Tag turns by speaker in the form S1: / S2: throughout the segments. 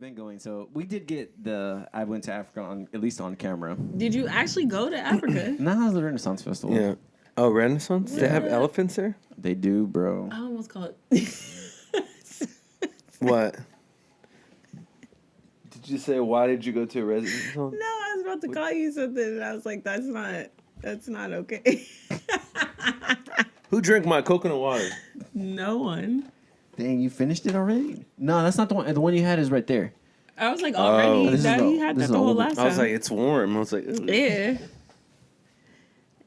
S1: been going. So we did get I went to Africa at least on camera.
S2: Did you actually go to Africa?
S1: No, it was the Renaissance Festival.
S3: Yeah. Oh, Renaissance? They have elephants there?
S1: They do, bro.
S2: I almost called it.
S3: What? Did you say, why did you go to a Renaissance?
S2: No, I was about to call you something, and I was like, that's not okay.
S3: Who drank my coconut water?
S2: No one.
S1: Dang, you finished it already? No, that's not the one. The one you had is right there.
S2: I was like, already?
S1: This is
S2: You had that the whole last time.
S3: I was like, it's warm. I was like, ugh.
S2: Yeah.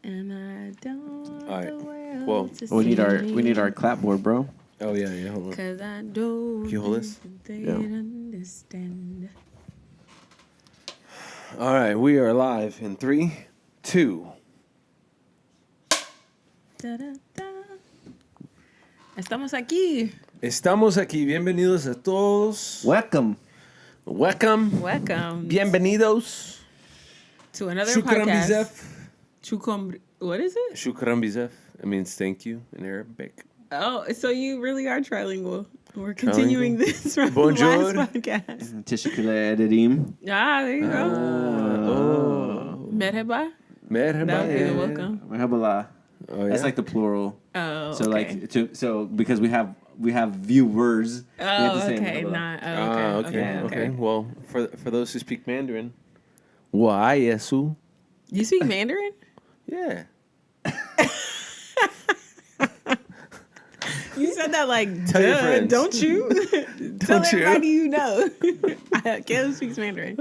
S2: And I don't
S3: All right.
S2: know where
S3: Well,
S2: to
S1: We need our
S2: see.
S1: clapboard, bro.
S3: Oh, yeah, hold on.
S2: Cause I don't
S3: Can you hold this?
S2: think they'd
S1: Yeah.
S2: understand.
S3: All right, we are live in 3, 2.
S2: Da, da, da. Estamos aquí.
S3: Estamos aquí. Bienvenidos a todos.
S1: Welcome.
S3: Welcome.
S2: Welcome
S3: Bienvenidos.
S2: to another
S3: Shukran
S2: podcast.
S3: bizef.
S2: Chukom. What is it?
S3: Shukran bizef. It means thank you in Arabic.
S2: Oh, so you really are trilingual. We're continuing this from
S3: Bonjour.
S2: the last podcast.
S1: Tishikule Ededim.
S2: There you go.
S3: Oh.
S2: Merhaba.
S3: Merhaba.
S2: That would be the welcome.
S1: Merhaballah.
S3: Oh, yeah.
S1: That's like the plural.
S2: Oh,
S1: So
S2: okay.
S1: so because we have viewers. we have
S2: Oh,
S1: to say
S2: okay.
S1: Merhaballah.
S3: Okay. Well, for those who speak Mandarin, why yesu?
S2: You speak Mandarin?
S3: Yeah.
S2: You said that like,
S3: Tell your
S2: duh,
S3: friends.
S2: don't you? Tell
S3: Don't you?
S2: everybody you know. Caleb speaks Mandarin.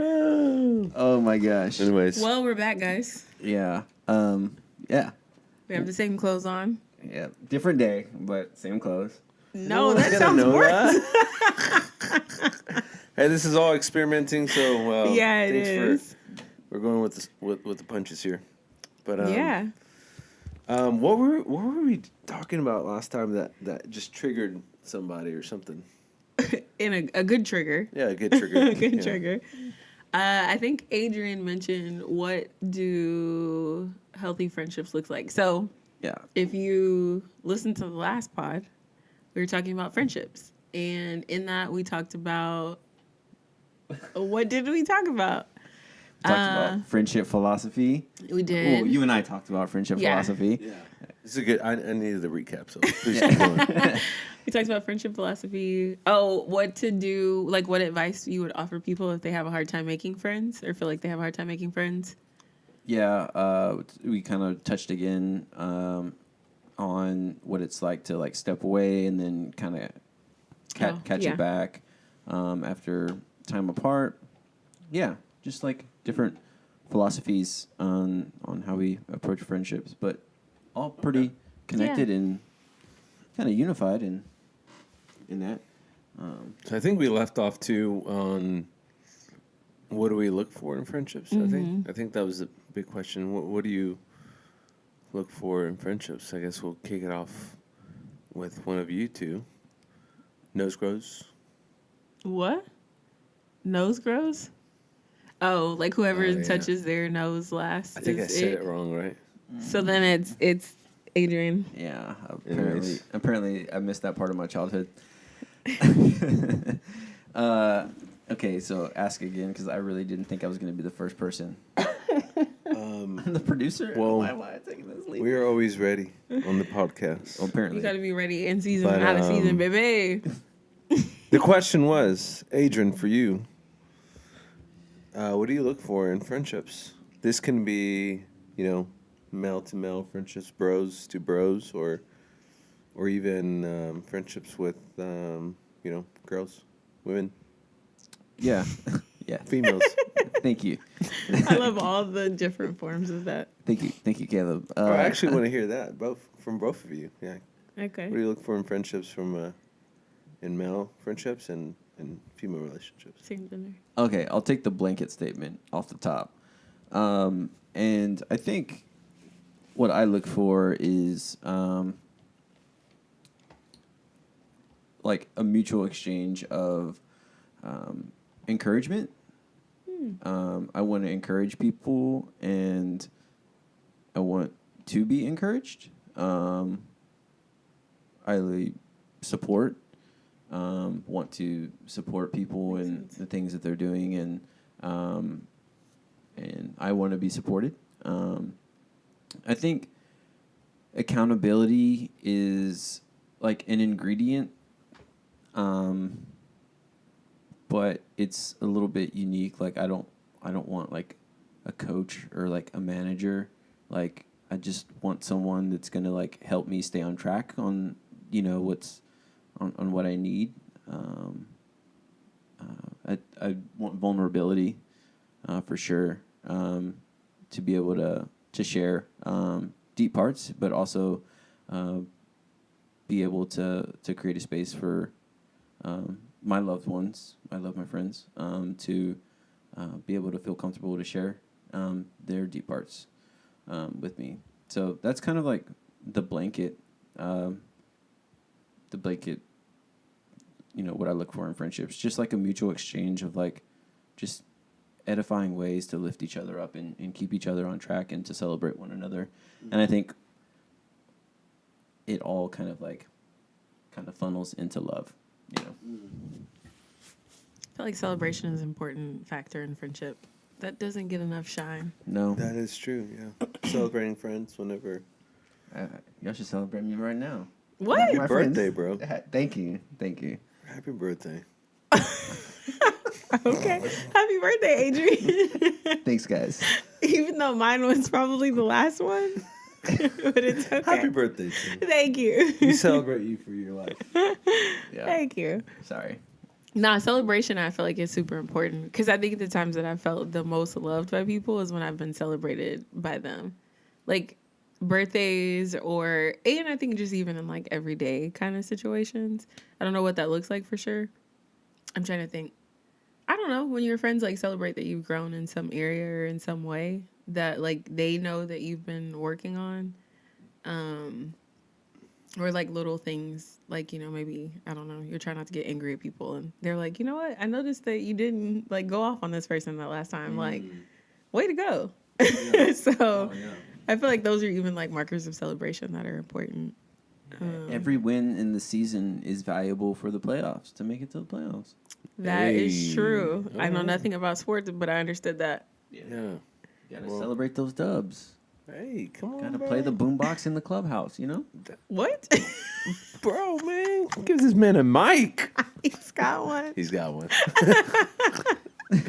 S1: Oh my gosh.
S3: Anyways.
S2: Well, we're back, guys.
S1: Yeah. Yeah.
S2: We have the same clothes on.
S1: Yeah. Different day, but same clothes.
S2: No,
S3: one's
S2: that
S3: gonna
S2: sounds
S3: know
S2: worse.
S3: that. Hey, this is all experimenting, so
S2: Yeah, it is.
S3: We're going with the punches here. But
S2: Yeah.
S3: what were we talking about last time that just triggered somebody or something?
S2: In a good trigger.
S3: Yeah, a good trigger.
S2: A good
S3: Yeah.
S2: trigger. I think Adrian mentioned, what do healthy friendships look like? So
S1: Yeah.
S2: if you listen to the last pod, we were talking about friendships. And in that, we talked about, what did we talk about?
S1: We talked about friendship philosophy.
S2: We did.
S1: Oh, you and I talked about friendship
S2: Yeah.
S1: philosophy.
S3: Yeah, this is a good. I needed the recap, so please keep going.
S2: We talked about friendship philosophy. Oh, what to do, like what advice you would offer people if they have a hard time making friends or feel like they have a hard time making friends.
S1: Yeah, we kind of touched again on what it's like to like step away and then kind of catch it back after time apart. Yeah, just like different philosophies on how we approach friendships, but all pretty connected and kind of unified in that.
S3: So I think we left off too on what do we look for in friendships. I think that was a big question. What do you look for in friendships? I guess we'll kick it off with one of you two. Nose grows.
S2: What? Nose grows? Oh, like whoever touches their nose last.
S3: I think I
S2: is
S3: said it wrong, right?
S2: So then it's Adrian.
S1: Yeah,
S3: Anyways.
S1: apparently I missed that part of my childhood. Okay, so ask again because I really didn't think I was going to be the first person. I'm the producer.
S3: Well,
S1: why am I taking this lead?
S3: We are always ready on the podcast.
S1: Well, apparently,
S2: You got to be ready in season,
S3: But,
S2: out of season, baby.
S3: The question was, Adrian, for you, what do you look for in friendships? This can be, male to male friendships, bros to bros, or even friendships with, girls, women,
S1: yeah, yeah.
S3: females.
S1: Thank you,
S2: I love all the different forms of that.
S1: thank you, Caleb.
S3: I actually want to hear that from both of you. Yeah.
S2: Okay.
S3: What do you look for in friendships in male friendships and female relationships?
S2: Same gender.
S1: Okay, I'll take the blanket statement off the top, and I think what I look for is like a mutual exchange of encouragement. I want to encourage people, and I want to be encouraged. I support want to support people and the things that they're doing, and I want to be supported. I think accountability is like an ingredient, but it's a little bit unique. Like I don't want like a coach or like a manager. Like I just want someone that's gonna like help me stay on track on what's on what I need. I want vulnerability for sure, to be able to share deep parts, but also be able to create a space for my loved ones, my friends, to be able to feel comfortable to share their deep parts with me. So that's kind of like the blanket, what I look for in friendships. Just like a mutual exchange of like just edifying ways to lift each other up and keep each other on track and to celebrate one another. Mm-hmm. And I think it all kind of funnels into love,
S2: I feel like celebration is an important factor in friendship. That doesn't get enough shine.
S1: No.
S3: That is true, yeah. Celebrating friends whenever.
S1: Y'all should celebrate me right now.
S2: What?
S3: Happy birthday, bro.
S1: Thank you.
S3: Happy birthday.
S2: Okay. Happy birthday, Adrian.
S1: Thanks, guys.
S2: Even though mine was probably the last one. But it's okay.
S3: Happy birthday, Tim.
S2: Thank you.
S3: We celebrate you for your life.
S1: Yeah.
S2: Thank you.
S1: Sorry.
S2: Nah, celebration I feel like is super important because I think the times that I felt the most loved by people is when I've been celebrated by them. Like birthdays and I think just even in like everyday kind of situations. I don't know what that looks like for sure. I'm trying to think. I don't know, when your friends like celebrate that you've grown in some area or in some way that like they know that you've been working on. Or like little things like, maybe, I don't know, you're trying not to get angry at people and they're like, you know what? I noticed that you didn't like go off on this person that last time. Like, way to go. Yeah. So I feel like those are even like markers of celebration that are important.
S1: Every win in the season is valuable for the playoffs, to make it to the playoffs.
S2: That is true. I know nothing about sports, but I understood that.
S3: Yeah.
S1: You gotta celebrate those dubs.
S3: Hey, come on,
S1: Gotta
S3: bro.
S1: play the boombox in the clubhouse,
S2: What?
S3: Bro, man. Give this man a mic.
S2: He's got one.
S3: He's got one.
S2: What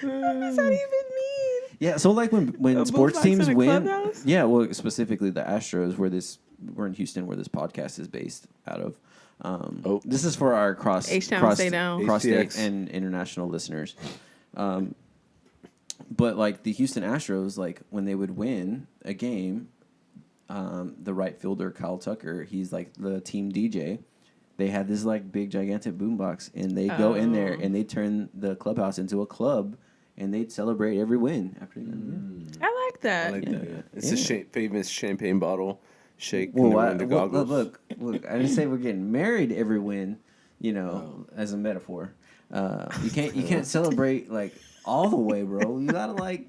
S2: does that even mean?
S1: Yeah, so like when
S2: A
S1: sports
S2: boombox
S1: teams
S2: in a
S1: win,
S2: clubhouse?
S1: yeah, well, specifically the Astros, we're in Houston, where this podcast is based out of. This is for our cross-state and international listeners. But like the Houston Astros, like when they would win a game, the right fielder Kyle Tucker, he's like the team DJ. They had this like big gigantic boombox, and they go in there and they turn the clubhouse into a club, and they'd celebrate every win after they win.
S2: I like that.
S3: I like that, yeah. It's a famous champagne bottle shake.
S1: Well,
S3: the goggles.
S1: look, I didn't say we're getting married every win, as a metaphor. You can't celebrate like all the way, bro. You gotta like,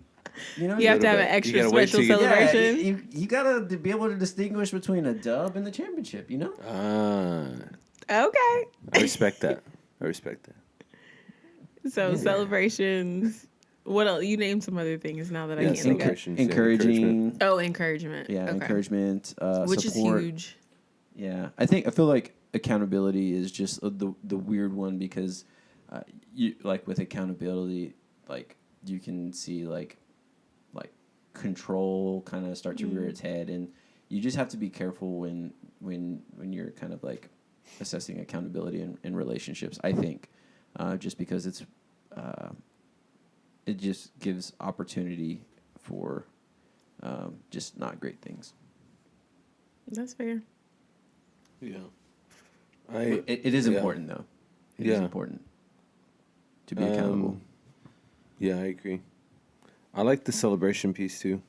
S2: you have to have an extra special celebration.
S1: Yeah, you gotta be able to distinguish between a dub and the championship.
S2: Okay.
S3: I respect that.
S2: So celebrations. What else? You named some other things now that I can't think of.
S1: Encouraging.
S2: Oh, encouragement.
S1: Yeah, okay. Encouragement.
S2: Which
S1: support.
S2: is huge.
S1: Yeah, I feel like accountability is just the weird one because, you like with accountability, like you can see like control kind of start to rear its head, and you just have to be careful when you're kind of like assessing accountability in relationships. I think, just because it just gives opportunity for just not great things.
S2: That's fair.
S3: Yeah.
S1: It is important though. It is important to be accountable.
S3: Yeah, I agree. I like the celebration piece too.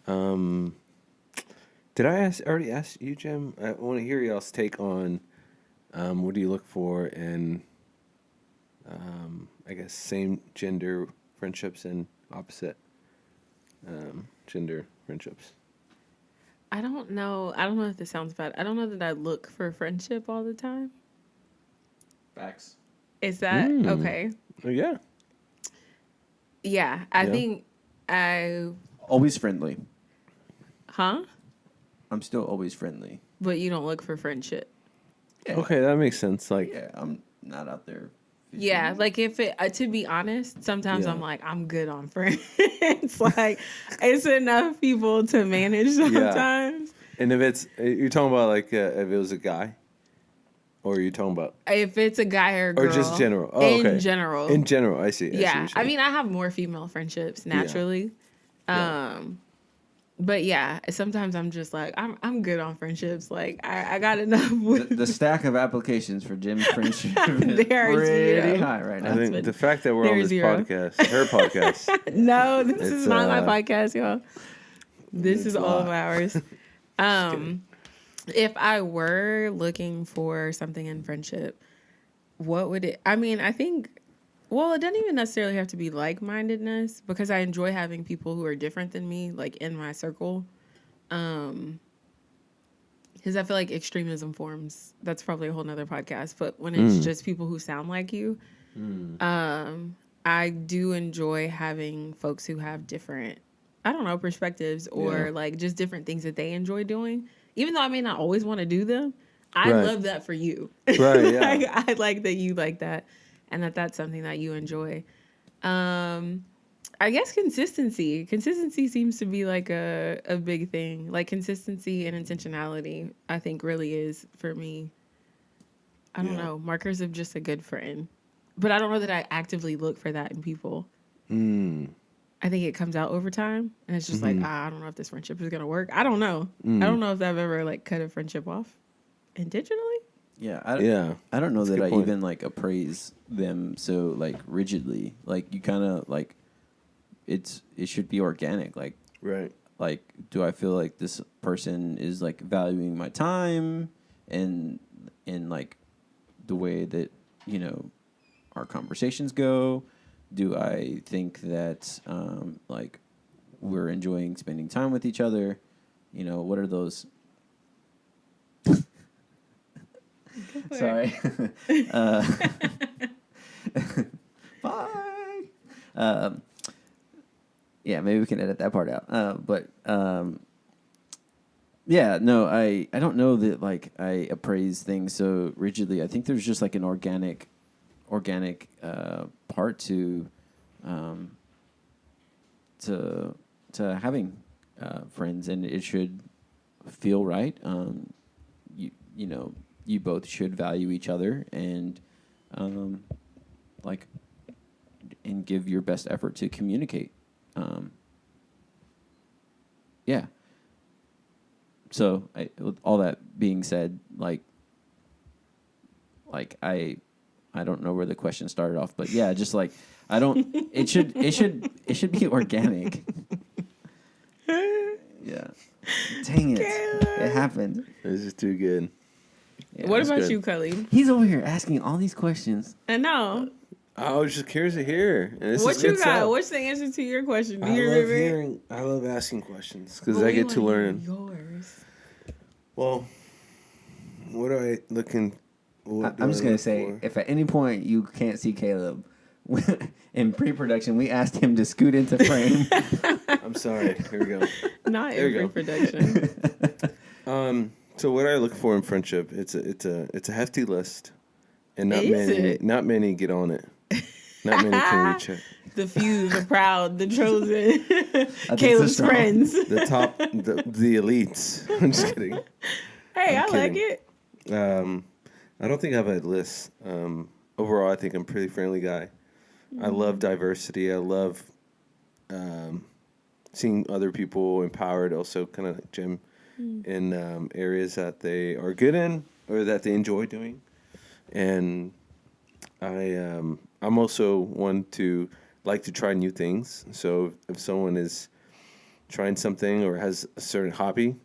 S3: Did I already ask you, Jim? I want to hear y'all's take on what do you look for in, I guess, same gender friendships and opposite gender friendships.
S2: I don't know if this sounds bad. I don't know that I look for friendship all the time.
S1: Facts.
S2: Is that okay?
S3: Oh, yeah.
S2: Yeah, I think I.
S1: Always friendly.
S2: Huh?
S1: I'm still always friendly.
S2: But you don't look for friendship.
S1: Yeah.
S3: Okay, that makes sense. Like,
S1: Yeah, I'm not out there. fishing.
S2: Yeah, like if it, to be honest, sometimes
S3: Yeah.
S2: I'm like, I'm good on friends. It's like, it's enough people to manage sometimes.
S3: and if it's, you're talking about like if it was a guy, or are you talking about,
S2: If it's a guy or a girl.
S3: or just general? Oh,
S2: in
S3: okay.
S2: general.
S3: In general, I see.
S2: Yeah. I mean, I have more female friendships naturally.
S3: Yeah.
S2: But yeah, sometimes I'm just like, I'm good on friendships. Like I got enough with
S1: The stack of applications for Jim's friendship is
S2: There's
S1: pretty
S2: zero.
S1: high right now.
S3: I think the fact that we're on
S2: There's
S3: this
S2: zero.
S3: podcast, her podcast,
S2: No, this
S3: It's,
S2: is not my podcast, y'all. This
S3: it's
S2: is all of
S3: not.
S2: ours. If I were looking for something in friendship, what would it? I mean, I think. Well, it doesn't even necessarily have to be like-mindedness because I enjoy having people who are different than me, like in my circle. Because I feel like extremism forms. That's probably a whole nother podcast. But when it's just people who sound like you, I do enjoy having folks who have different, I don't know, perspectives or like just different things that they enjoy doing. Even though I may not always want to do them, I love that for you.
S3: Right, yeah.
S2: Like, I like that you like that and that's something that you enjoy. I guess consistency. Consistency seems to be like a big thing. Like consistency and intentionality, I think really is for me. I don't know, markers of just a good friend. But I don't know that I actively look for that in people. I think it comes out over time, and it's just like, I don't know if this friendship is gonna work. I don't know. I don't know if I've ever like cut a friendship off intentionally.
S1: Yeah, I don't know
S3: That's a
S1: that
S3: good
S1: I
S3: point.
S1: even like appraise them so like rigidly. Like you kind of like it should be organic. Like
S3: right.
S1: like do I feel like this person is like valuing my time and like the way that our conversations go? Do I think that like we're enjoying spending time with each other? What are those? Sorry. Bye. Yeah, maybe we can edit that part out. But yeah, no, I don't know that like I appraise things so rigidly. I think there's just like an organic part to having friends, and it should feel right. You both should value each other and like and give your best effort to communicate. Yeah. So with all that being said, like I don't know where the question started off, but yeah, just like I don't. It should be organic. Yeah. Dang it! It happened.
S3: This is too good.
S1: Yeah.
S2: What
S3: that's
S2: about
S3: good.
S2: you, Khalid?
S1: He's over here asking all these questions.
S2: I know.
S3: I was just curious to hear. And this
S2: What
S3: is
S2: you
S3: good
S2: got?
S3: stuff.
S2: What's the answer to your question? Do
S3: I
S2: you
S3: love
S2: remember?
S3: hearing. I love asking questions because
S2: But
S3: I
S2: we
S3: get to
S2: wanna hear
S3: learn.
S2: yours.
S3: Well, what are I looking? What do
S1: I'm
S3: I
S1: just gonna
S3: look
S1: say,
S3: for?
S1: if at any point you can't see Caleb, in pre-production, we asked him to scoot into frame.
S3: I'm sorry. Here we go.
S2: Not
S3: There you
S2: every
S3: go.
S2: production.
S3: So what I look for in friendship, it's a hefty list, and
S2: Is
S3: not
S2: it?
S3: many get on it. Not many can reach it.
S2: The few, the proud, the chosen,
S1: so
S2: Caleb's
S1: strong.
S2: friends.
S3: The top, the elites. I'm just kidding.
S2: Hey,
S3: I'm
S2: I like
S3: kidding.
S2: it.
S3: I don't think I have a list. Overall, I think I'm a pretty friendly guy. I love diversity. I love seeing other people empowered. Also, kind of like Jim, in areas that they are good in or that they enjoy doing. And I'm also one to like to try new things. So if someone is trying something or has a certain hobby,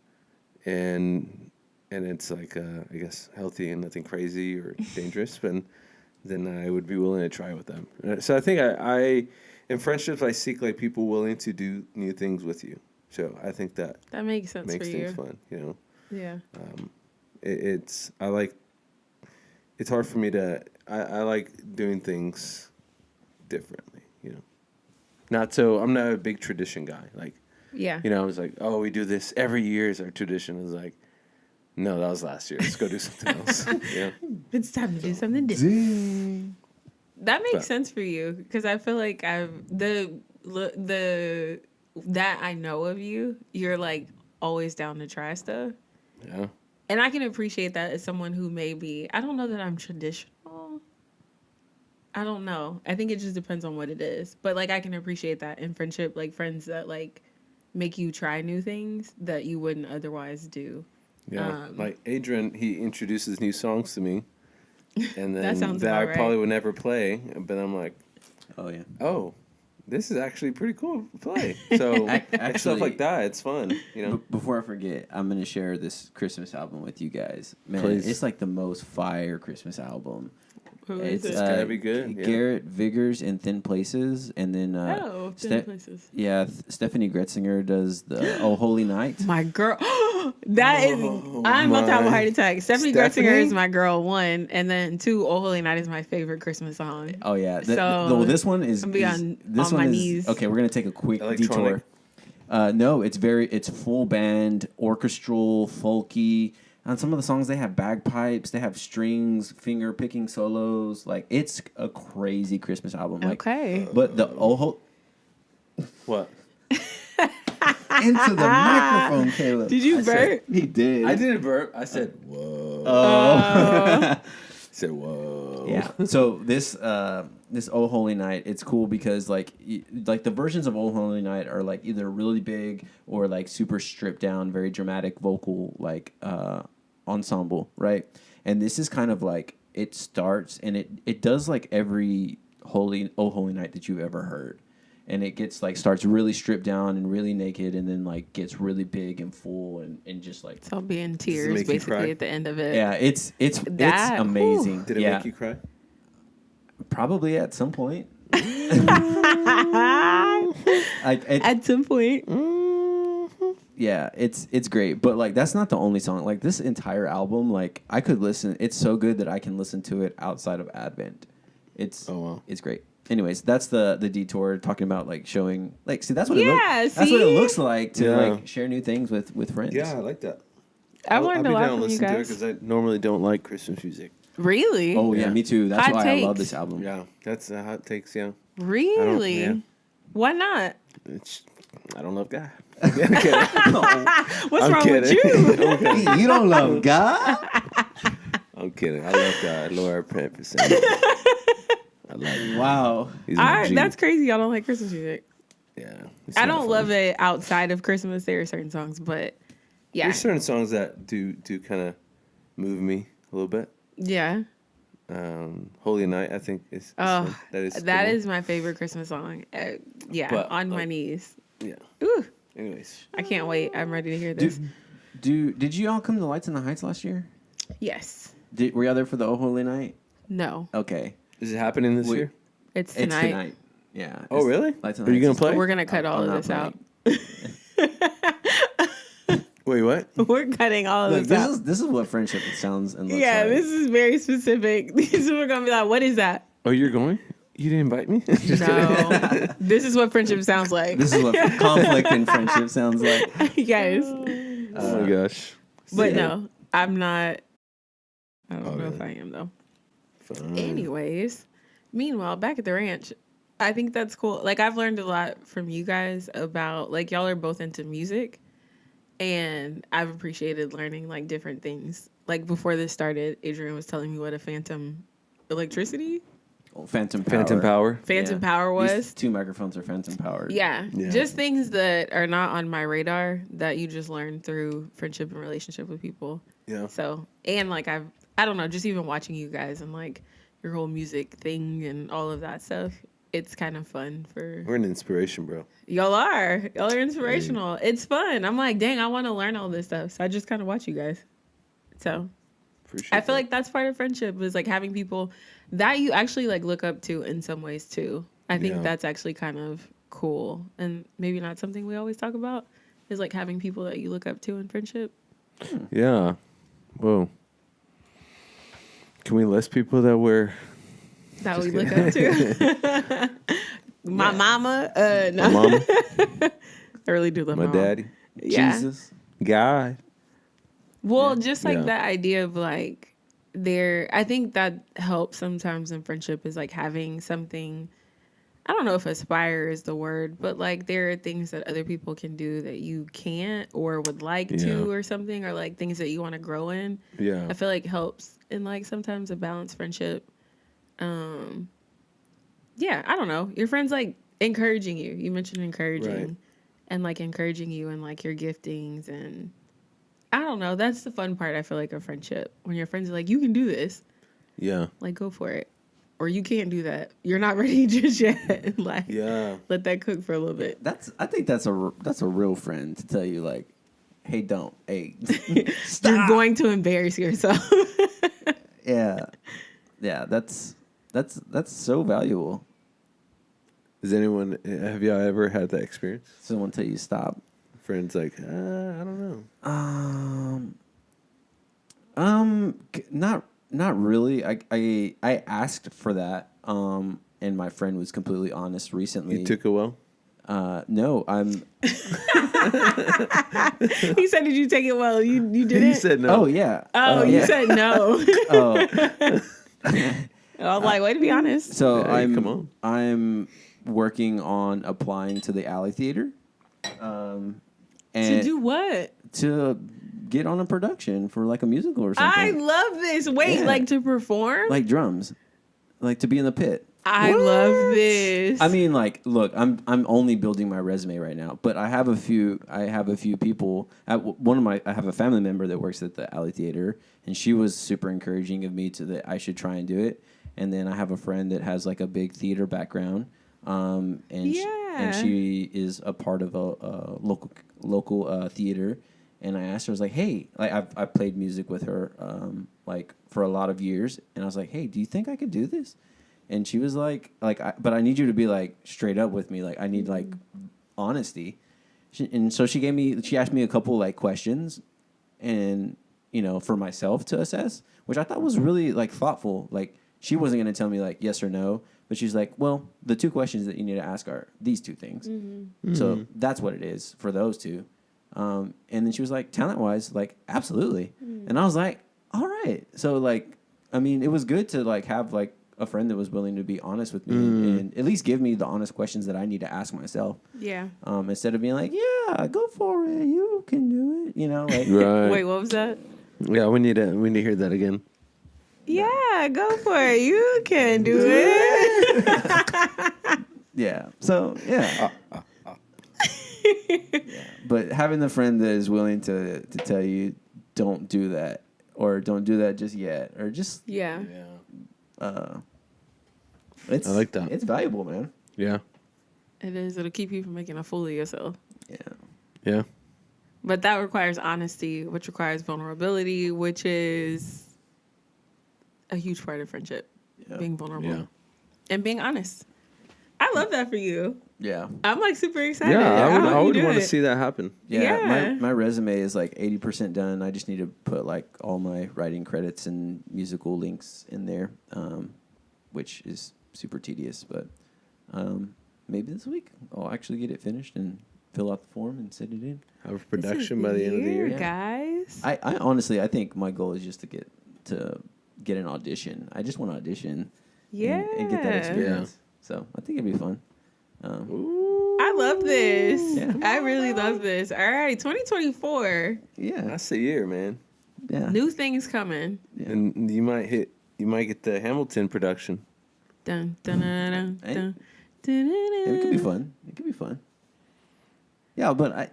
S3: and it's like I guess healthy and nothing crazy or dangerous, then I would be willing to try with them. So I think I in friendships I seek like people willing to do new things with you. So I think that
S2: Makes sense
S3: makes
S2: for
S3: things
S2: you.
S3: fun.
S2: Yeah.
S3: It's hard for me to I like doing things differently, you know. I'm not a big tradition guy. Like,
S2: Yeah.
S3: you know, I was like, oh, we do this every year is our tradition. I was like, no, that was last year. Let's go do something else. Yeah.
S2: It's time to do something different. That makes
S3: But-
S2: sense for you because I feel like the that I know of you, you're like always down to try stuff.
S3: Yeah.
S2: And I can appreciate that as someone who maybe, I don't know that I'm traditional. I don't know. I think it just depends on what it is. But like I can appreciate that in friendship, like friends that like make you try new things that you wouldn't otherwise do.
S3: Yeah. Like Adrian, he introduces new songs to me. And then
S2: sounds
S3: that I
S2: about right.
S3: probably would never play. But I'm like,
S1: Oh yeah.
S3: oh, this is actually pretty cool to play. So
S1: Actually,
S3: stuff like that, it's fun, you know.
S1: Before I forget, I'm gonna share this Christmas album with you guys. Man,
S3: Please.
S1: it's like the most fire Christmas album.
S2: Who is
S3: It's
S2: it?
S3: gotta be good, yeah.
S1: Garrett Vigors in Thin Places, and then
S2: Thin Places.
S1: Yeah, Stephanie Gretzinger does the Oh Holy Night.
S2: My girl. That is, I'm about to have a heart attack. Stephanie Gretzinger is my girl, 1. And then 2, Oh Holy Night is my favorite Christmas song.
S1: Oh yeah,
S2: So,
S1: this one is
S2: I'm be on
S1: this
S2: my
S1: one is
S2: knees.
S1: okay. We're gonna take a quick
S3: Electronic?
S1: detour. No, it's full band, orchestral, folky. On some of the songs, they have bagpipes, they have strings, finger picking solos. Like it's a crazy Christmas album. Like,
S2: Okay.
S1: but the
S3: What?
S1: into the microphone, Caleb.
S2: Did you burp?
S1: He did.
S3: I didn't burp. I said, whoa.
S1: Oh.
S3: I said, whoa.
S1: Yeah. So this Oh Holy Night, it's cool because like the versions of Oh Holy Night are like either really big or like super stripped down, very dramatic vocal like ensemble, right? And this is kind of like it starts and it does like every Oh Holy Night that you've ever heard. And it gets like starts really stripped down and really naked and then like gets really big and full and just like
S2: So I'll be in
S3: make
S2: tears
S3: you
S2: basically
S3: cry?
S2: at the end of it.
S1: yeah, it's
S2: That-
S1: amazing.
S3: Did it make you cry?
S1: Probably at some point.
S2: At some point.
S1: Yeah, it's great, but like that's not the only song. Like this entire album, like I could listen. It's so good that I can listen to it outside of Advent. It's it's great. Anyways, that's the detour talking about like showing like see that's what that's what it looks like to like share new things with friends.
S3: Yeah, I like that.
S2: I've learned a lot from you guys.
S3: Because I normally don't like Christmas music.
S2: Really?
S1: Oh yeah, me too. That's
S2: Hot
S1: why
S2: takes.
S1: I love this album.
S3: Yeah, that's hot takes. Yeah,
S2: Really?
S3: yeah.
S2: Why not?
S3: I don't love God.
S2: What's
S3: I'm
S2: wrong
S3: kidding.
S2: with you?
S1: You don't love God?
S3: I'm kidding. I love God. Lord, I repent for sin. I love you.
S1: Wow.
S3: He's my G.
S2: That's crazy. Y'all don't like Christmas music.
S3: Yeah.
S2: I don't love it outside of Christmas. There are certain songs, but yeah.
S3: There's certain songs that do kind of move me a little bit.
S2: Yeah.
S3: Holy Night, I think is
S2: Oh,
S3: that
S2: that
S3: cool.
S2: is my favorite Christmas song. Yeah,
S3: But,
S2: on my
S3: like-
S2: knees.
S3: Yeah.
S2: Ooh,
S3: Anyways,
S2: I can't wait. I'm ready to hear this.
S1: Did you all come to Lights in the Heights last year?
S2: Yes.
S1: Were y'all there for the Oh Holy Night?
S2: No.
S1: Okay.
S3: is it happening this year?
S2: It's
S1: It's
S2: tonight.
S1: tonight. Yeah.
S3: Oh, really?
S1: Lights in the
S3: Are you
S1: Heights
S3: gonna
S1: is-
S3: play?
S2: We're gonna cut all
S1: I'm
S2: of
S1: not
S2: this out.
S3: Wait, what?
S2: We're cutting all of
S1: Look,
S2: this out.
S1: this is what friendship sounds and looks
S2: Yeah,
S1: like.
S2: this is very specific. These are gonna be like, what is that?
S3: Oh, you're going? You didn't invite me? Just
S2: No. This is what friendship sounds like.
S1: This is what conflict in friendship sounds like.
S2: Guys.
S3: Oh my gosh.
S2: But
S3: See,
S2: no, I'm not. I don't know
S3: really?
S2: if I am though.
S3: fine.
S2: Anyways, meanwhile, back at the ranch, I think that's cool. Like I've learned a lot from you guys about like y'all are both into music, and I've appreciated learning like different things. Like before this started, Adrian was telling me what a phantom electricity,
S1: Phantom
S3: Power.
S2: phantom power was.
S1: These two microphones are phantom powered.
S2: Yeah,
S3: Yeah.
S2: just things that are not on my radar that you just learn through friendship and relationship with people.
S3: Yeah.
S2: So, and like I don't know, just even watching you guys and like your whole music thing and all of that stuff, it's kind of fun for
S3: We're an inspiration, bro.
S2: y'all are inspirational. It's fun. I'm like, dang, I want to learn all this stuff. So I just kind of watch you guys. So
S3: Appreciate
S2: I feel
S3: that.
S2: like that's part of friendship is like having people that you actually like look up to in some ways too. I think
S3: Yeah.
S2: that's actually kind of cool and maybe not something we always talk about is like having people that you look up to in friendship.
S3: Yeah. Whoa. Can we list people that we're
S2: that
S3: Just
S2: we look
S3: kidding.
S2: up to. My
S1: Yeah.
S2: mama. No.
S3: My mama,
S2: I really do love
S3: my
S2: my mom.
S3: daddy,
S2: Yeah.
S1: Jesus.
S3: God.
S2: Well,
S1: Yeah.
S2: just like
S3: Yeah.
S2: that idea of like I think that helps sometimes in friendship is like having something. I don't know if aspire is the word, but like there are things that other people can do that you can't or would like
S3: Yeah.
S2: to or something, or like things that you want to grow in.
S3: Yeah.
S2: I feel like helps in like sometimes a balanced friendship. Yeah, I don't know. Your friend's like encouraging you. You mentioned encouraging
S3: Right.
S2: and like encouraging you and like your giftings, and I don't know. That's the fun part I feel like of friendship. When your friends are like, you can do this,
S3: Yeah.
S2: like go for it. Or you can't do that. You're not ready just yet. Like
S3: Yeah.
S2: let that cook for a little bit.
S1: I think that's a real friend to tell you like, hey, don't, hey,
S2: You're
S1: stop.
S2: going to embarrass yourself.
S1: Yeah, yeah. That's so valuable.
S3: Have y'all ever had that experience?
S1: Someone tell you stop.
S3: Friends like, I don't know.
S1: Not really. I asked for that. And my friend was completely honest recently.
S3: You took it well?
S1: No, I'm.
S2: He said, "Did you take it well?" You didn't.
S3: He said no.
S1: Oh yeah.
S2: "Oh, you
S1: yeah.
S2: said no."
S1: Oh.
S2: I was like, "Way to be honest."
S1: So
S3: Hey, come on.
S1: I'm working on applying to the Alley Theater.
S2: To
S1: And
S2: do what?
S1: to get on a production for like a musical or something.
S2: I love this. Wait,
S1: Yeah.
S2: like to perform?
S1: Like drums, like to be in the pit.
S2: I love this.
S1: I mean, like, look, I'm only building my resume right now, but I have a few people. I have a family member that works at the Alley Theater, and she was super encouraging of me that I should try and do it. And then I have a friend that has like a big theater background, and she is a part of a local theater. And I asked her, I was like, hey, like I played music with her like for a lot of years, and I was like, hey, do you think I could do this? And she was like, but I need you to be like straight up with me. Like I need like honesty. And so she asked me a couple like questions, and for myself to assess, which I thought was really like thoughtful. Like she wasn't going to tell me like yes or no, but she's like, well, the two questions that you need to ask are these two things. Mm-hmm. So that's what it is for those two. And then she was like, talent wise, like absolutely. And I was like, all right. So like, I mean, it was good to like have like a friend that was willing to be honest with me and at least give me the honest questions that I need to ask myself.
S2: Yeah.
S1: Instead of being like, yeah, go for it, you can do it. Like
S3: Right.
S2: Wait, what was that?
S3: Yeah, we need to hear that again.
S2: Yeah, go for it. You can do it.
S1: yeah. So yeah. Yeah. But having the friend that is willing to tell you don't do that or don't do that just yet or just
S2: Yeah.
S1: It's,
S3: I like that.
S1: It's valuable, man.
S3: Yeah.
S2: It is. It'll keep you from making a fool of yourself.
S1: Yeah.
S3: Yeah.
S2: But that requires honesty, which requires vulnerability, which is a huge part of friendship.
S1: Yeah.
S2: Being vulnerable.
S3: Yeah.
S2: And being honest. I love that for you.
S1: Yeah.
S2: I'm like super excited.
S3: Yeah, I
S2: hope
S3: would
S2: you do
S3: want to
S2: it.
S3: see that happen.
S1: Yeah.
S2: Yeah.
S1: My resume is like 80% done. I just need to put like all my writing credits and musical links in there, which is super tedious. But maybe this week I'll actually get it finished and fill out the form and send it in.
S3: Have a production by the end of the year.
S1: Yeah.
S2: Guys.
S1: I honestly, I think my goal is just to get an audition. I just want to audition and get that experience. So I think it'd be fun.
S2: I love this.
S1: Yeah.
S2: I really love this. All right, 2024.
S1: Yeah.
S3: That's the year, man.
S1: Yeah.
S2: New things coming.
S1: Yeah.
S3: And you might get the Hamilton production.
S2: Dun, dun, dun, dun,
S1: Hey.
S2: dun, dun, dun,
S1: Yeah, it could be fun. It could be fun. Yeah, but I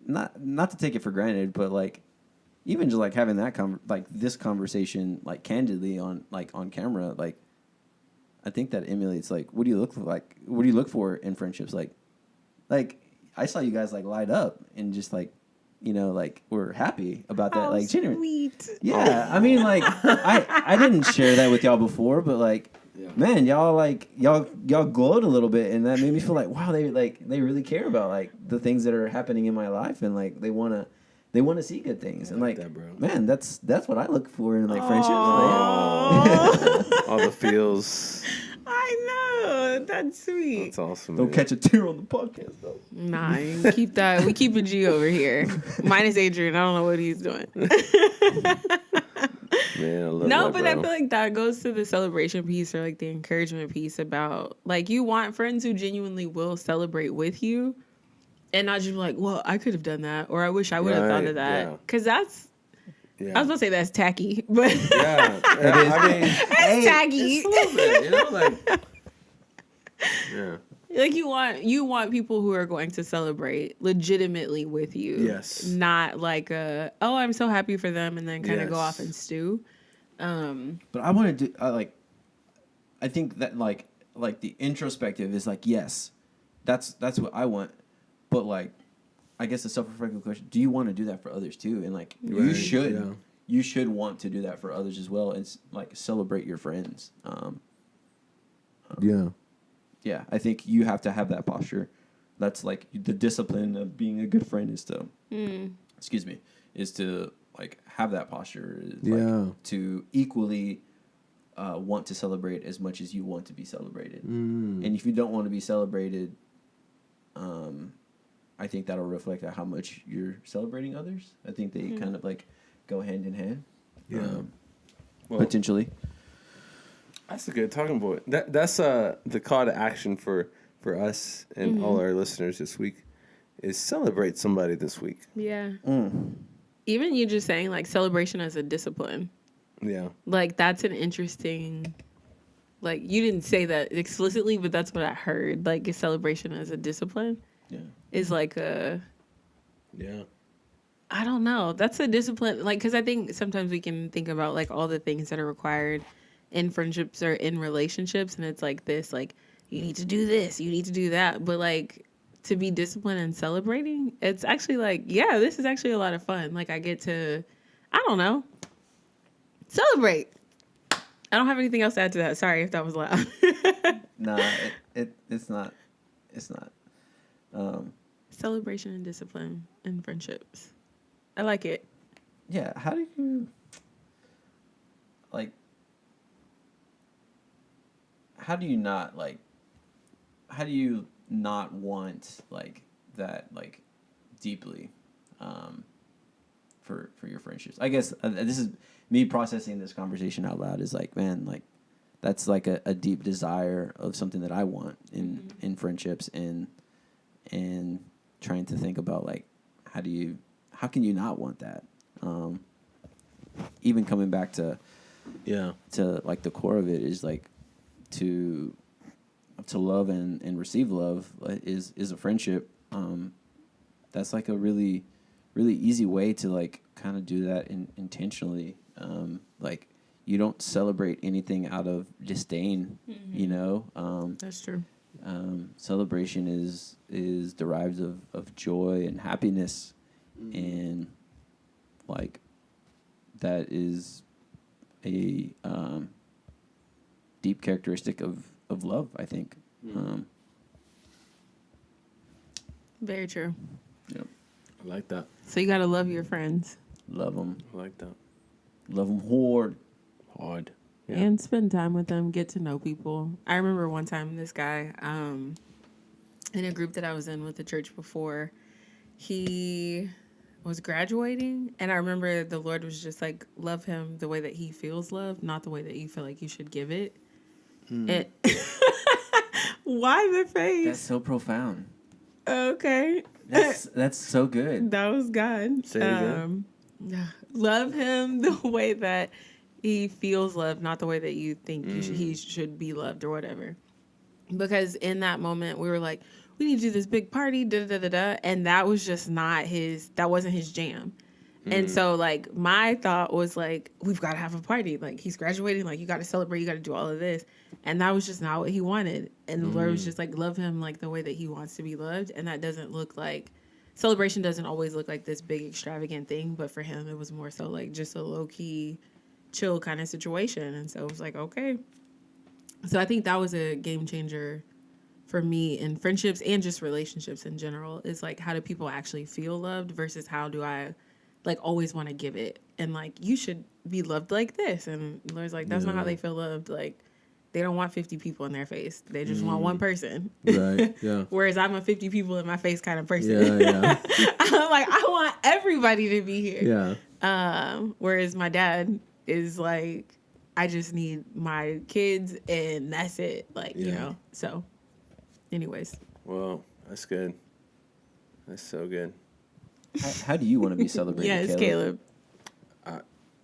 S1: not to take it for granted, but like even just like having that this conversation like candidly on camera, like I think that emulates like what do you look for in friendships? Like I saw you guys like light up and just like like we're happy about that.
S2: How
S1: Like genuine.
S2: sweet.
S1: Yeah, I mean, like, I didn't share that with y'all before, but like, man, y'all glowed a little bit, and that made me feel like, wow, they really care about like the things that are happening in my life, and like they wanna They want to see good things, and like
S3: that, bro.
S1: Man, that's what I look for in like friendships.
S3: All the feels.
S2: I know. That's sweet.
S3: That's awesome.
S1: Don't
S3: man.
S1: catch a tear on the podcast though.
S2: Nah, you keep that. We keep a G over here. Minus Adrian. I don't know what he's doing.
S3: Man, I love
S2: No,
S3: that,
S2: but
S3: bro.
S2: I feel like that goes to the celebration piece or like the encouragement piece about like you want friends who genuinely will celebrate with you and not just be like, well, I could have done that or I wish I would have thought of that. Because that's, I was about to say that's tacky, but
S3: Yeah, I mean,
S2: that's tacky.
S3: It's a little bit, you know, like, yeah.
S2: Like you want people who are going to celebrate legitimately with you.
S3: Yes.
S2: Not like I'm so happy for them and then kind of go
S3: Yes.
S2: off and stew.
S1: But I want to do I think that like the introspective is like, yes, that's what I want. But like, I guess the self-reflective question: do you want to do that for others too? And like, you should.
S3: Yeah.
S1: You should want to do that for others as well, and like celebrate your friends.
S3: Yeah.
S1: Yeah, I think you have to have that posture. That's like the discipline of being a good friend is to, is to like have that posture. Like, to equally want to celebrate as much as you want to be celebrated. And if you don't want to be celebrated, I think that'll reflect on how much you're celebrating others. I think they kind of like go hand in hand.
S3: Yeah.
S1: Potentially.
S3: That's a good talking point. That's the call to action for us and all our listeners this week is celebrate somebody this week.
S2: Yeah. Even you just saying like celebration as a discipline.
S3: Yeah.
S2: Like that's an interesting, like you didn't say that explicitly, but that's what I heard. Like a celebration as a discipline is like a, I don't know. That's a discipline. Like, cause I think sometimes we can think about like all the things that are required in friendships or in relationships. And it's like this, like you need to do this, you need to do that. But like to be disciplined and celebrating, it's actually like, yeah, this is actually a lot of fun. Like I get to, I don't know, celebrate. I don't have anything else to add to that. Sorry if that was loud.
S1: Nah, it's not. It's not.
S2: Celebration and discipline in friendships. I like it.
S1: Yeah, how do you like? How do you not like? How do you not want like that like deeply, for your friendships? I guess this is me processing this conversation out loud. Is like, man, like that's like a deep desire of something that I want in friendships and trying to think about like how can you not want that? Even coming back to like the core of it is like to love and receive love is a friendship. That's like a really really easy way to like kind of do that intentionally. Like you don't celebrate anything out of disdain, you know.
S2: That's true.
S1: Celebration is derived of joy and happiness, and like that is a deep characteristic of love, I think.
S2: Very true.
S1: Yep.
S3: I like that.
S2: So you gotta love your friends.
S1: Love them.
S3: I like that.
S1: Love them hard.
S3: Yeah.
S2: And spend time with them, get to know people. I remember one time this guy, in a group that I was in with the church before, he was graduating, and I remember the Lord was just like, love him the way that he feels love, not the way that you feel like you should give it. And why the face?
S1: That's so profound.
S2: Okay.
S1: That's so good.
S2: That was God.
S3: Say it again.
S2: Love him the way that he feels loved, not the way that you think he should be loved or whatever. Because in that moment, we were like, we need to do this big party, and that was just that wasn't his jam. And so, like, my thought was, like, we've got to have a party. Like, he's graduating. Like, you got to celebrate. You got to do all of this. And that was just not what he wanted. And the Lord was just like, love him, like, the way that he wants to be loved. And that doesn't look like, celebration doesn't always look like this big, extravagant thing. But for him, it was more so, like, just a low-key, chill kind of situation. And so it was like, okay. So I think that was a game changer for me in friendships and just relationships in general, is, like, how do people actually feel loved versus how do I like always want to give it, and like you should be loved like this. And Lord's like, that's not how they feel loved. Like they don't want 50 people in their face. They just want one person.
S3: Right. Yeah.
S2: Whereas I'm a 50 people in my face kind of person.
S3: Yeah.
S2: I'm like, I want everybody to be here.
S3: Yeah.
S2: Whereas my dad is like, I just need my kids and that's it. Like, you know. So anyways.
S3: Well, that's good. That's so good.
S1: How do you want to be celebrated?
S2: Yes, Caleb.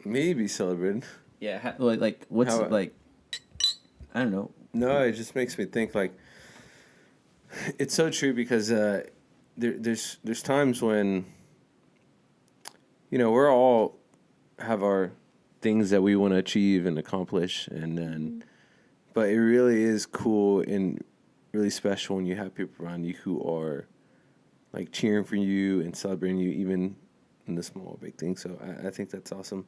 S3: Maybe celebrated.
S1: Yeah, like what's like? I don't know.
S3: No, it just makes me think like it's so true because there's times when we're all have our things that we want to achieve and accomplish, and then but it really is cool and really special when you have people around you who are like cheering for you and celebrating you even in the small big things. So I think that's awesome.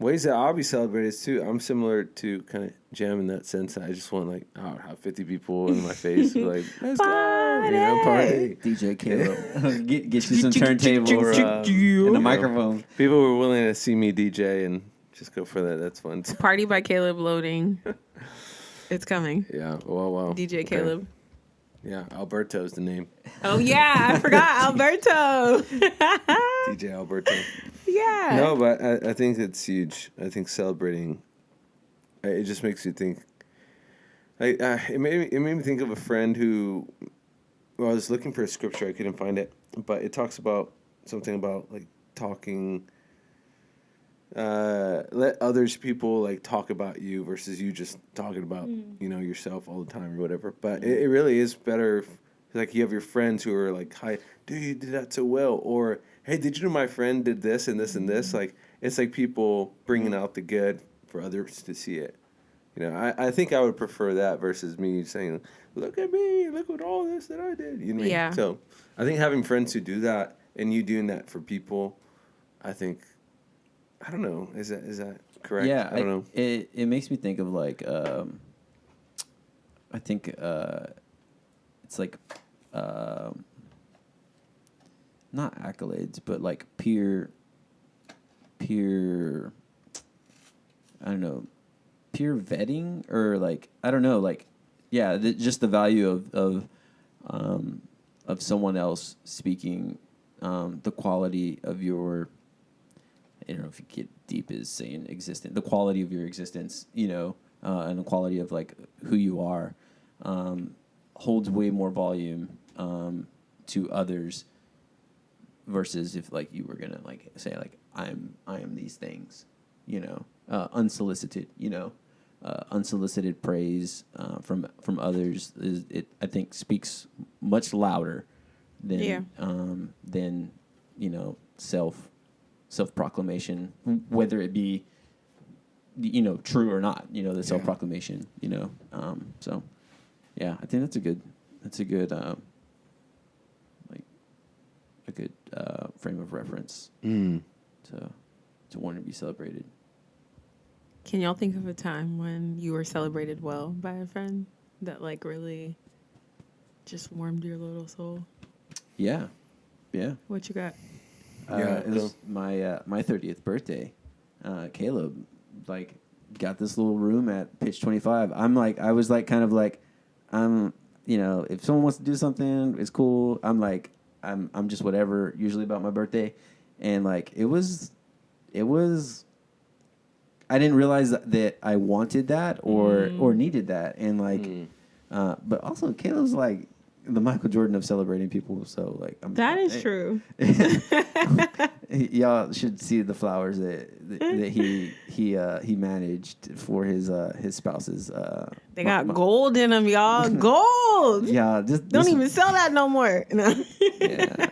S3: Ways that I'll be celebrated too. I'm similar to kind of Jam in that sense. I just want like have 50 people in my face like let's go, party.
S1: DJ Caleb, get you some turntables and a microphone.
S3: People were willing to see me DJ and just go for that. That's fun.
S2: Party by Caleb loading. It's coming.
S3: Yeah. Well.
S2: DJ Caleb.
S3: Yeah, Alberto's the name.
S2: Oh yeah, I forgot Alberto.
S3: DJ Alberto.
S2: Yeah.
S3: No, but I think it's huge. I think celebrating, it just makes you think. It made me think of a friend who, I was looking for a scripture, I couldn't find it, but it talks about something about like talking. Let others people like talk about you versus you just talking about yourself all the time or whatever. But it really is better if, like you have your friends who are like, hi, dude, you did that so well, or hey, did you know my friend did this and this and this? Like it's like people bringing out the good for others to see it. I think I would prefer that versus me saying, look at me, look at all this that I did. You know what I mean?
S2: Yeah.
S3: So I think having friends who do that and you doing that for people, I think. I don't know. Is that correct?
S1: Yeah,
S3: I don't know.
S1: It makes me think of like I think it's like not accolades, but like peer I don't know, peer vetting or like I don't know, like just the value of someone else speaking the quality of your. I don't know if you get deep as saying existence, the quality of your existence, and the quality of like who you are, holds way more volume to others versus if like you were gonna like say like I am these things, unsolicited, unsolicited praise from others I think speaks much louder than self-proclamation, whether it be, true or not, the self-proclamation, so, yeah, I think that's a good, frame of reference to want to be celebrated.
S2: Can y'all think of a time when you were celebrated well by a friend that like really just warmed your little soul?
S1: Yeah.
S2: What you got?
S1: It was my 30th birthday. Caleb like got this little room at pitch 25. I was like kind of like if someone wants to do something, it's cool. I'm just whatever usually about my birthday, and like it was I didn't realize that I wanted that or needed that, and like but also Caleb's like the Michael Jordan of celebrating people, so like
S2: that is true.
S1: Y'all should see the flowers that he managed for his spouse's.
S2: They got gold in them, y'all. Gold.
S1: Yeah,
S2: don't even sell that no more. No.
S1: Yeah.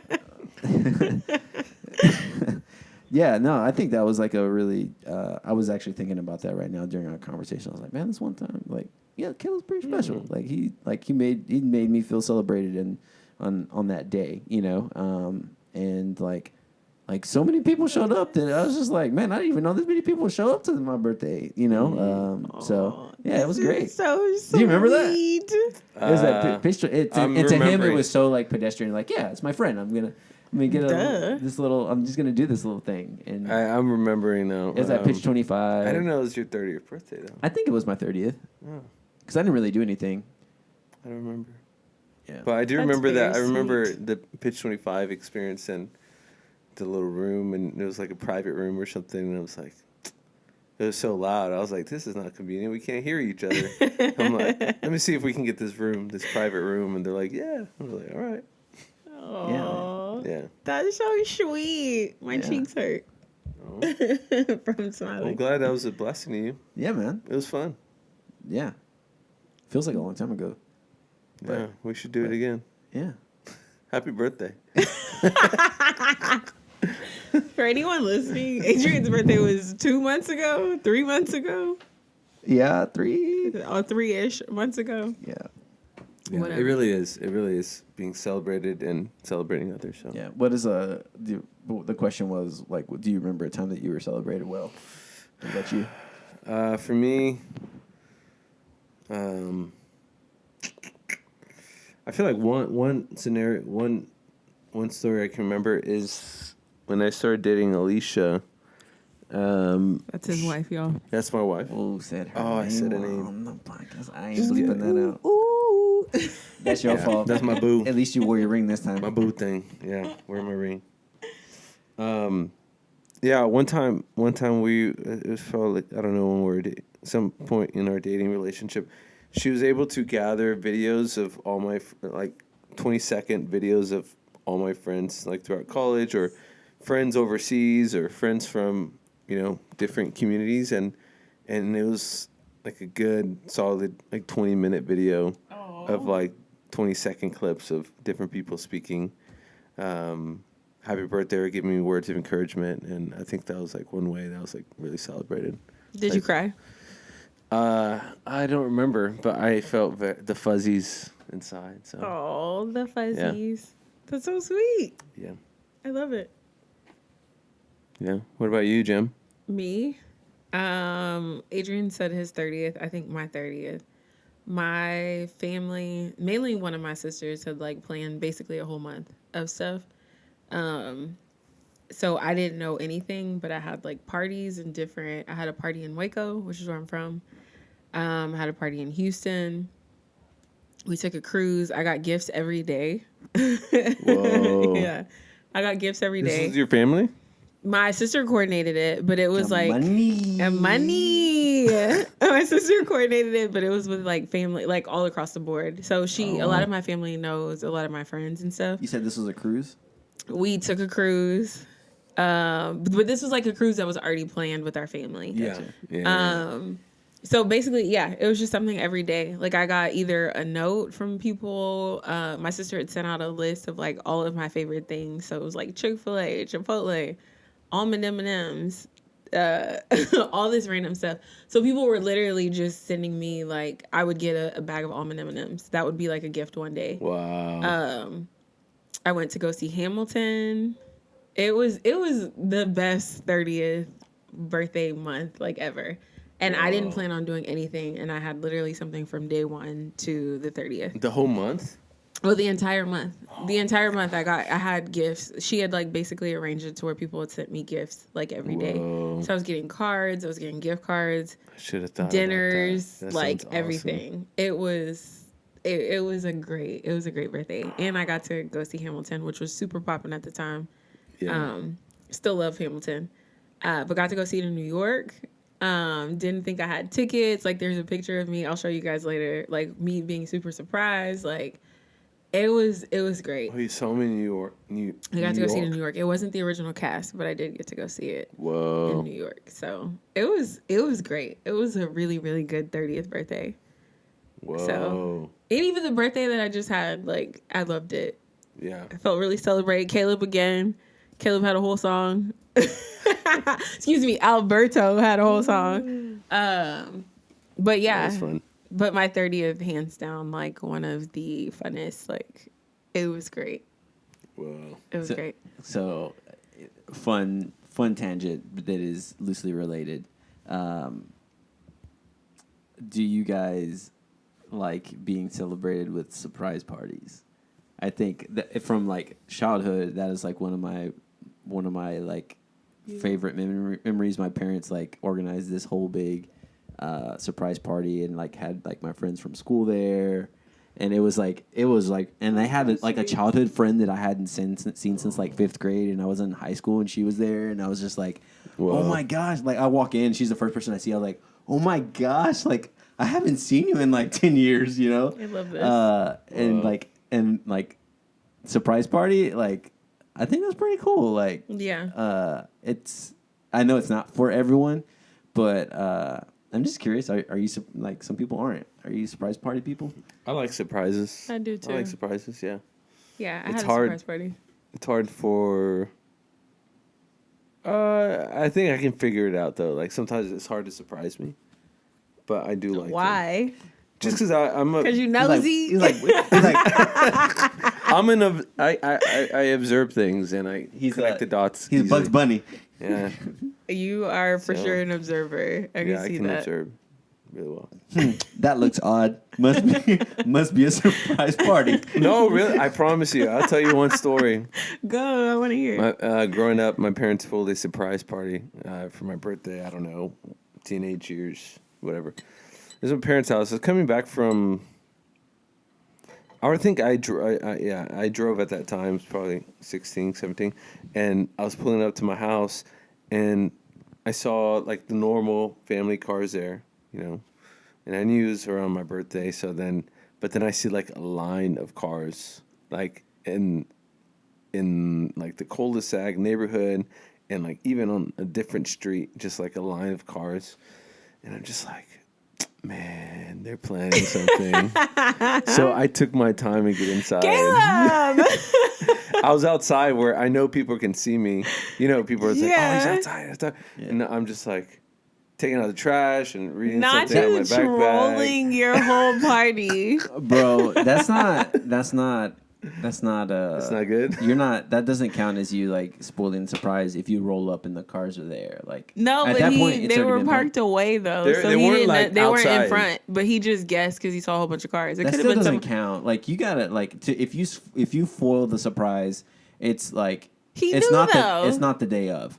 S1: Yeah, no, I think that was like a really. I was actually thinking about that right now during our conversation. I was like, man, this one time, like. Yeah, Caleb's pretty special. He made me feel celebrated on that day, and like so many people showed up that I was just like, man, I didn't even know this many people show up to my birthday, So yeah, it was great.
S2: So sweet.
S1: Do you remember that? It was that picture. And to him, it was so like pedestrian. Like, yeah, it's my friend. Let me get this little. I'm just gonna do this little thing, and
S3: I'm remembering now.
S1: is that pitch 25?
S3: I didn't know it was your 30th birthday though.
S1: I think it was my 30th.
S3: Oh,
S1: Because I didn't really do anything.
S3: I don't remember.
S1: Yeah,
S3: But I do
S2: That's
S3: remember that. I
S2: very
S3: remember
S2: sweet.
S3: the pitch 25 experience and the little room, and it was like a private room or something. And I was like, it was so loud. I was like, this is not convenient. We can't hear each other. I'm like, let me see if we can get this private room. And they're like, yeah. I was like, all right.
S2: Oh,
S3: Yeah.
S2: that's so sweet. My cheeks hurt
S3: Oh.
S2: from
S3: I'm
S2: smiling.
S3: glad that was a blessing to you.
S1: yeah, man.
S3: It was fun.
S1: Yeah, feels like a long time ago.
S3: Yeah, we should do it again.
S1: Yeah.
S3: Happy birthday.
S2: For anyone listening, Adrian's birthday was 2 months ago, 3 months ago,
S1: Yeah, 3.
S2: or 3-ish months ago.
S1: Yeah.
S3: Yeah,
S2: Whatever.
S3: it really is. It really is being celebrated and celebrating others. So.
S1: Yeah. What is the question was like? Do you remember a time that you were celebrated well? What about you?
S3: For me, I feel like one scenario, one story I can remember is when I started dating Alicia.
S2: That's his wife, y'all.
S3: That's my wife.
S1: Oh, said her.
S3: Oh, I said her
S1: name
S3: name.
S1: on the podcast. I ain't bleeping that out.
S2: Ooh.
S1: That's your fault.
S3: That's my boo.
S1: At least you wore your ring this time.
S3: My boo thing. Yeah, wear my ring. Yeah, one time it was probably, I don't know when we were some point in our dating relationship, she was able to gather videos of all my 20-second videos of all my friends like throughout college or friends overseas or friends from different communities, and it was like a good solid 20-minute video of like 20-second clips of different people speaking happy birthday or giving me words of encouragement, and I think that was like one way that was like really celebrated.
S2: Did you cry?
S3: I don't remember, but I felt the fuzzies inside. So
S2: Oh, the fuzzies. That's so sweet.
S3: yeah.
S2: I love it.
S3: Yeah. What about you, Jim?
S2: Me? Adrian said his 30th. I think my 30th. My family, mainly one of my sisters, had like planned basically a whole month of stuff. So I didn't know anything, but I had like parties and I had a party in Waco, which is where I'm from. I had a party in Houston. We took a cruise. I got gifts every day.
S3: Whoa.
S2: Yeah. I got gifts every day.
S3: This is your family?
S2: My sister coordinated it, but it was like
S1: money.
S2: money. My sister coordinated it, but it was with like family, like all across the board. So a lot of my family knows a lot of my friends and stuff.
S1: You said this was a cruise?
S2: We took a cruise, but this was like a cruise that was already planned with our family.
S3: Yeah. Yeah.
S2: So basically, yeah, it was just something every day. Like I got either a note from people. My sister had sent out a list of like all of my favorite things. So it was like Chick-fil-A, Chipotle, almond M&Ms, all this random stuff. So people were literally just sending me like I would get a bag of almond M&Ms. That would be like a gift one day.
S3: Wow.
S2: I went to go see Hamilton. It was the best 30th birthday month like ever. And I didn't plan on doing anything, and I had literally something from day 1 to the 30th.
S3: The whole month?
S2: Well, the entire month. The entire month I had gifts. She had like basically arranged it to where people would send me gifts like every day.
S3: Whoa.
S2: So I was getting cards, I was getting gift cards,
S3: I should have thought
S2: dinners,
S3: about that. That
S2: like
S3: sounds awesome.
S2: everything. It was a great birthday. And I got to go see Hamilton, which was super popping at the time.
S3: Yeah.
S2: Still love Hamilton. But got to go see it in New York. Didn't think I had tickets. Like there's a picture of me. I'll show you guys later. Like me being super surprised. Like it was great.
S3: Oh, you saw me in New York.
S2: I got to go see it in New York. It wasn't the original cast, but I did get to go see it
S3: Whoa.
S2: in New York. So it was great. It was a really, really good 30th birthday.
S3: Whoa.
S2: So, and even the birthday that I just had, like I loved it.
S3: Yeah.
S2: I felt really celebrated. Caleb again. Caleb had a whole song. Excuse me, Alberto had a whole song. But yeah,
S3: That was fun.
S2: but my 30th, hands down, like one of the funnest. Like it was great.
S3: Whoa.
S2: It was great.
S1: So, fun tangent that is loosely related. Do you guys like being celebrated with surprise parties? I think that from like childhood, that is like one of my like favorite memories. My parents like organized this whole big surprise party and like had like my friends from school there. And it was like, and I had like a childhood friend that I hadn't seen since like 5th grade, and I was in high school, and she was there, and I was just like, whoa. Oh my gosh! Like I walk in, she's the first person I see. I was like, oh my gosh! Like I haven't seen you in like 10 years, you know?
S2: I love this.
S1: And like surprise party, like I think that's pretty cool. Like I know it's not for everyone, but I'm just curious. Are you like some people aren't? Are you surprise party people?
S3: I like surprises.
S2: I do too.
S3: I like surprises. Yeah.
S2: Yeah, I had a surprise party.
S3: It's hard for. I think I can figure it out though. Like sometimes it's hard to surprise me, but I do like.
S2: Why?
S3: Just because I'm a.
S2: Because you nosy.
S1: He's like
S3: I observe things and I connect the dots.
S1: He's Bugs Bunny.
S3: Yeah.
S2: You are for sure an observer. I can
S3: observe really well.
S1: That looks odd. Must be a surprise party.
S3: No, really. I promise you. I'll tell you one story.
S2: Go. I want to hear it.
S3: Growing up, my parents pulled a surprise party for my birthday. I don't know, teenage years, whatever. It was at my parents' house. I was coming back from. I think I drove at that time. It was probably 16, 17. And I was pulling up to my house, and I saw, like, the normal family cars there, you know. And I knew it was around my birthday, but then I see, like, a line of cars, like, in like, the cul-de-sac neighborhood, and, like, even on a different street, just, like, a line of cars. And I'm just like, man, they're planning something. So I took my time to get inside.
S2: Caleb!
S3: I was outside where I know people can see me. You know, people are like, oh, he's outside. Yeah. And I'm just like taking out the trash and reading something out of my backpack.
S2: Not you trolling your whole party.
S1: Bro, that's not
S3: good.
S1: That doesn't count as you like spoiling the surprise if you roll up and the cars are there. Like
S2: no, but they were parked away though, so
S3: they weren't like
S2: they weren't
S3: outside.
S2: In front. But he just guessed because he saw a whole bunch of cars.
S1: That still doesn't count. Like you gotta like if you foil the surprise, it's like it's not the day of.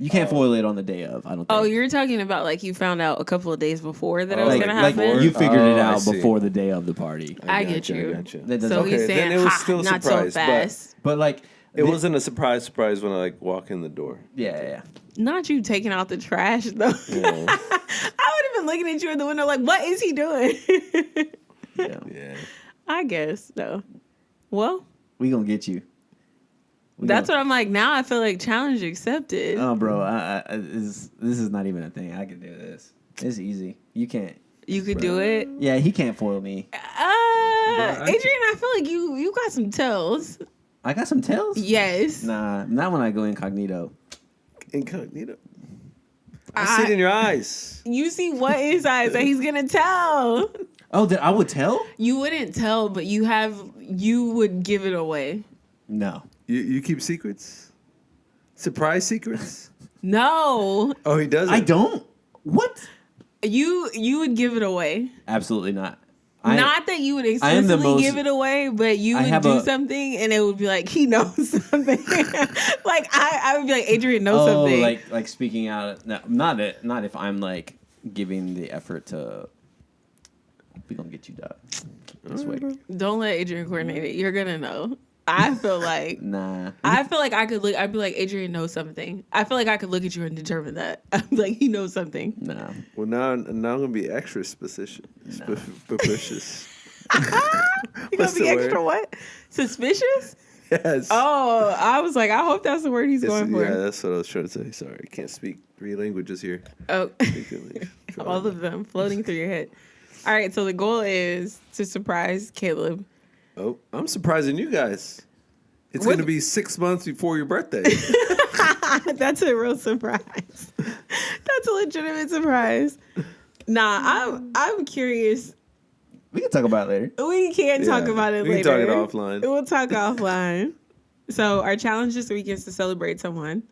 S1: You can't foil it on the day of. I don't think.
S2: Oh, you're talking about like you found out a couple of days before that it was gonna happen.
S1: Like you figured it out before the day of the party.
S2: I get you.
S1: So
S2: he's saying,
S3: then it was still a
S2: not
S3: surprise,
S2: so fast.
S1: But like
S3: it wasn't a surprise when I like walk in the door.
S1: Yeah.
S2: Not you taking out the trash though. Yeah. I would have been looking at you in the window like, what is he doing?
S1: Yeah.
S2: I guess though. Well,
S1: we gonna get you.
S2: That's what I'm like. Now I feel like challenge accepted.
S1: Oh, bro, this is not even a thing. I can do this. It's easy. You can't.
S2: You could do it.
S1: Yeah, he can't foil me.
S2: Adrian, I feel like you got some tells.
S1: I got some tells?
S2: Yes.
S1: Nah, not when I go incognito.
S3: Incognito. I see it in your eyes.
S2: You see what in his eyes that he's gonna tell.
S1: Oh, that I would tell?
S2: You wouldn't tell, but you would give it away.
S1: No.
S3: You keep secrets? Surprise secrets?
S2: No.
S3: Oh, he doesn't?
S1: I don't? What?
S2: You would give it away.
S1: Absolutely not.
S2: Not that you would explicitly give it away, but you would do something and it would be like, he knows something. Like, I would be like, Adrian knows something.
S1: Like speaking out. No, not if I'm like giving the effort to, we gonna get you, dog. This way.
S2: Don't let Adrian coordinate it. You're gonna know. I feel like I feel like I could look. I'd be like, Adrian knows something. I feel like I could look at you and determine that. I'm like, he knows something.
S1: Nah.
S3: Well, now I'm gonna be extra suspicious.
S2: You gonna be extra what? Suspicious?
S3: Yes.
S2: Oh, I was like, I hope that's the word he's going for.
S3: Yeah, that's what I was trying to say. Sorry, I can't speak 3 languages here.
S2: Oh, all of them floating through your head. All right, so the goal is to surprise Caleb.
S3: Oh, I'm surprising you guys. It's going to be 6 months before your birthday.
S2: That's a real surprise. That's a legitimate surprise. Nah, I'm curious.
S1: We can talk about it later.
S2: We can talk about it later.
S3: We can talk it offline.
S2: We'll talk offline. So our challenge this week is to celebrate someone.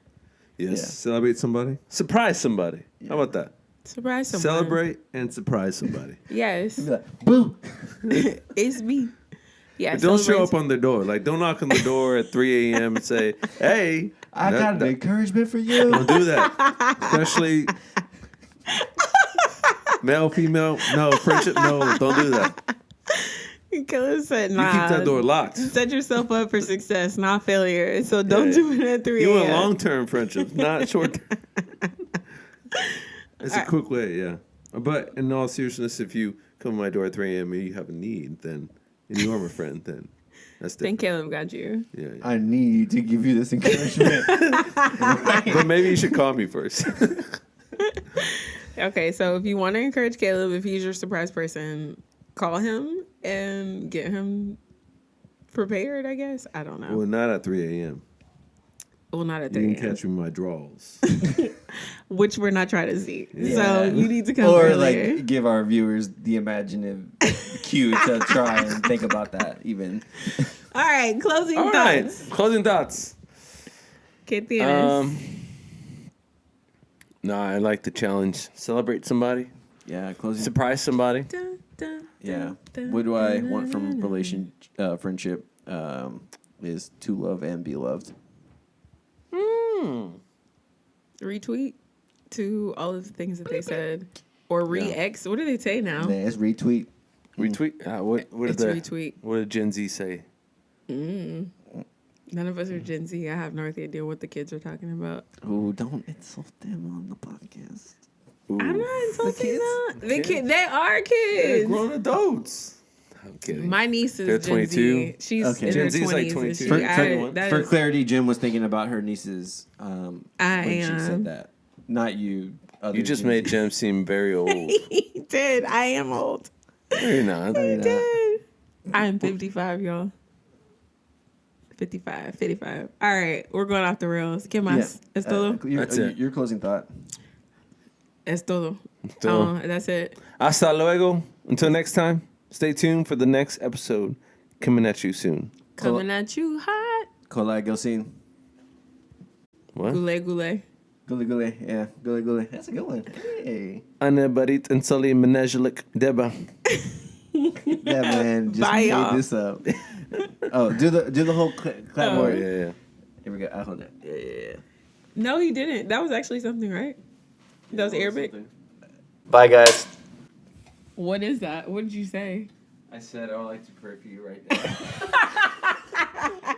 S3: Yes, celebrate somebody. Surprise somebody. Yeah. How about that?
S2: Surprise someone.
S3: Celebrate and surprise somebody.
S2: Yes.
S1: Like, boo.
S2: It's me. Yeah,
S3: But don't show up on their door. Like, don't knock on the door at 3 a.m. and say, "Hey,
S1: I got an encouragement for you."
S3: Don't do that, especially male, female. No friendship. No, don't do that.
S2: Killer said, "Nah."
S3: You keep that door locked.
S2: Set yourself up for success, not failure. So don't do it at 3
S3: You
S2: a.m.
S3: want long-term friendships, not short-term. It's a quick way, yeah. But in all seriousness, if you come to my door at 3 a.m. and you have a need, then and you are my friend, then that's different.
S2: Then Caleb got you.
S3: Yeah.
S1: I need to give you this encouragement.
S3: But maybe you should call me first.
S2: Okay, so if you want to encourage Caleb, if he's your surprise person, call him and get him prepared, I guess. I don't know.
S3: Well, not at 3 a.m.
S2: Well, not at
S3: You
S2: 3
S3: can
S2: a.m.
S3: catch me in my drawers.
S2: Which we're not trying to see.
S1: Yeah.
S2: So you need to come
S1: or
S2: earlier.
S1: like give our viewers the imaginative cue to try and think about that even.
S2: All right, closing
S3: All right,
S2: thoughts.
S3: closing thoughts.
S2: ¿Qué tienes?
S3: No, I like the challenge. Celebrate somebody.
S1: Yeah, closing.
S3: Surprise somebody.
S2: Dun, dun,
S1: Yeah.
S2: dun, dun,
S1: What do I
S2: dun,
S1: want from
S2: dun,
S1: friendship? Is to love and be loved.
S2: retweet to all of the things that they said, or re-X. What do they say now?
S1: Yeah, it's retweet.
S3: Retweet. What
S2: It's
S3: did
S2: retweet.
S3: What did Gen Z say?
S2: None of us are Gen Z. I have no idea what the kids are talking about.
S1: Oh, don't insult them on the podcast.
S3: Ooh.
S2: I'm not insulting them. The
S3: kids?
S2: kid, they are
S3: They're
S2: kids.
S3: grown adults. I'm kidding.
S2: My niece is
S3: They're
S2: Gen
S3: 22.
S2: Z. She's
S1: Okay.
S2: in
S3: Gen
S2: her
S3: Z is like
S2: 20s.
S3: 22.
S2: And
S1: For-
S2: she
S1: for-
S2: added, that
S1: For
S2: is-
S1: clarity, Jim was thinking about her nieces when she
S2: am.
S1: said that. Not you.
S3: You just made Jem seem very old.
S2: He did. I am old.
S3: No, you're not.
S2: He did. I'm 55, y'all. 55. All right, we're going off the rails. ¿Qué más? Es todo?
S3: That's it.
S1: Your closing thought.
S2: Es todo.
S3: So,
S2: That's it.
S3: hasta luego. Until next time, stay tuned for the next episode coming at you soon.
S2: Coming at you hot.
S1: Kolai Gosin.
S3: What?
S2: Goulet, goulet.
S1: Gully Gully. Yeah, Gully Gully. That's a good one. Hey.
S3: Ana Barit and Sully Menejelik Deba.
S1: That man just
S2: Bye,
S1: made
S2: y'all.
S1: this up. Oh, do the whole clapboard.
S3: Oh, yeah.
S1: Here we go. I hold it. Yeah.
S2: No, he didn't. That was actually something, right? That was Arabic.
S3: Bye, guys.
S2: What is that? What did you say?
S1: I said I would like to pray for you right now.